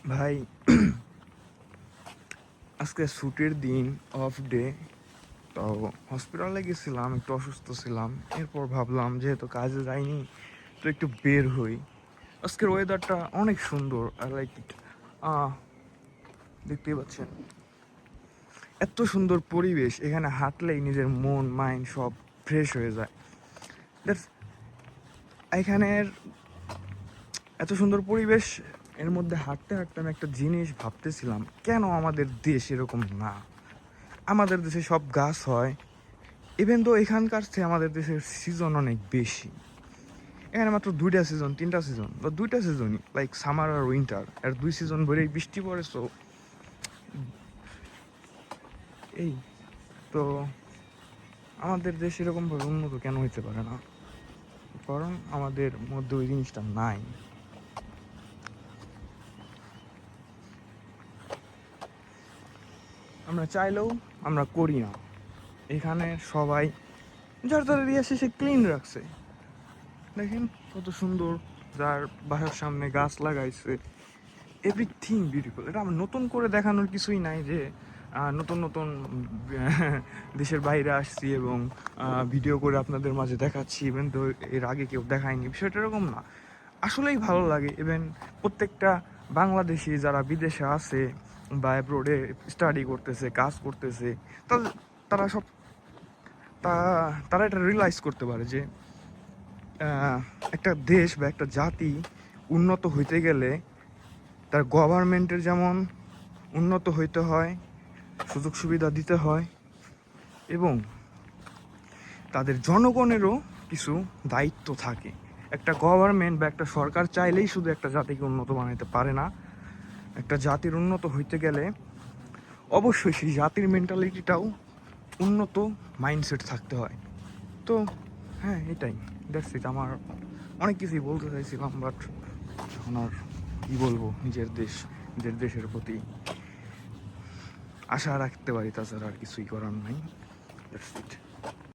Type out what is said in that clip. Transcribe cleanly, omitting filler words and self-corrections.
ভাই, আজকে ছুটির দিন, অফ ডে। তো হসপিটালে গেছিলাম, একটু অসুস্থ ছিলাম। এরপর ভাবলাম যেহেতু কাজে যাইনি, তো একটু বের হই। আজকের ওয়েদারটা অনেক সুন্দর, আই লাইক ইট। দেখতেই পাচ্ছেন, এত সুন্দর পরিবেশ, এখানে হাঁটলেই নিজের মন মাইন্ড সব ফ্রেশ হয়ে যায়। That's- এখানের এত সুন্দর পরিবেশ, এর মধ্যে হাঁটতে হাঁটতে আমি একটা জিনিস ভাবতেছিলাম, কেন আমাদের দেশ এরকম না? আমাদের দেশে সব গাছ হয়, ইভেন তো এখানকার চেয়ে আমাদের দেশের সিজন অনেক বেশি। এখানে মাত্র দুইটা সিজন, তিনটা সিজন, বা দুইটা সিজনই, লাইক সামার আর উইন্টার। আর দুই সিজন ভরেই বৃষ্টি পড়ে। সো এই তো আমাদের দেশ এরকমভাবে উন্নত কেন হইতে পারে না? কারণ আমাদের মধ্যে ওই জিনিসটা নাই। আমরা চাইলেও আমরা করি না। এখানে সবাই যার যার এরিয়া সে ক্লিন রাখছে। দেখেন কত সুন্দর, যার বাসার সামনে গাছ লাগাইছে, এভরিথিং বিউটিফুল। এটা আমার নতুন করে দেখানোর কিছুই নাই যে নতুন নতুন দেশের বাইরে আসছি এবং ভিডিও করে আপনাদের মাঝে দেখাচ্ছি, ইভেন তো এর আগে কেউ দেখায়নি। বিষয়টা এরকম না, আসলেই ভালো লাগে। ইভেন প্রত্যেকটা বাংলাদেশি যারা বিদেশে আছে বা অ্যাব্রোডে স্টাডি করতেছে, কাজ করতেছে, তাদের তারা সব তারা এটা রিয়েলাইজ করতে পারে যে একটা দেশ বা একটা জাতি উন্নত হইতে গেলে তার গভর্নমেন্টের যেমন উন্নত হইতে হয়, সুযোগ সুবিধা দিতে হয়, এবং তাদের জনগণেরও কিছু দায়িত্ব থাকে। একটা গভর্নমেন্ট বা একটা সরকার চাইলেই শুধু একটা জাতিকে উন্নত বানাইতে পারে না। একটা জাতির উন্নত হইতে গেলে অবশ্যই সেই জাতির মেন্টালিটিটাও উন্নত মাইন্ডসেট থাকতে হয়। তো হ্যাঁ, এটাই, দ্যাটস ইট। আমার অনেক কিছুই বলতে চাইছিলাম, বাট এখন আর কী বলবো। নিজের দেশের প্রতি আশা রাখতে পারি, তাছাড়া আর কিছুই করার নাই। That's it.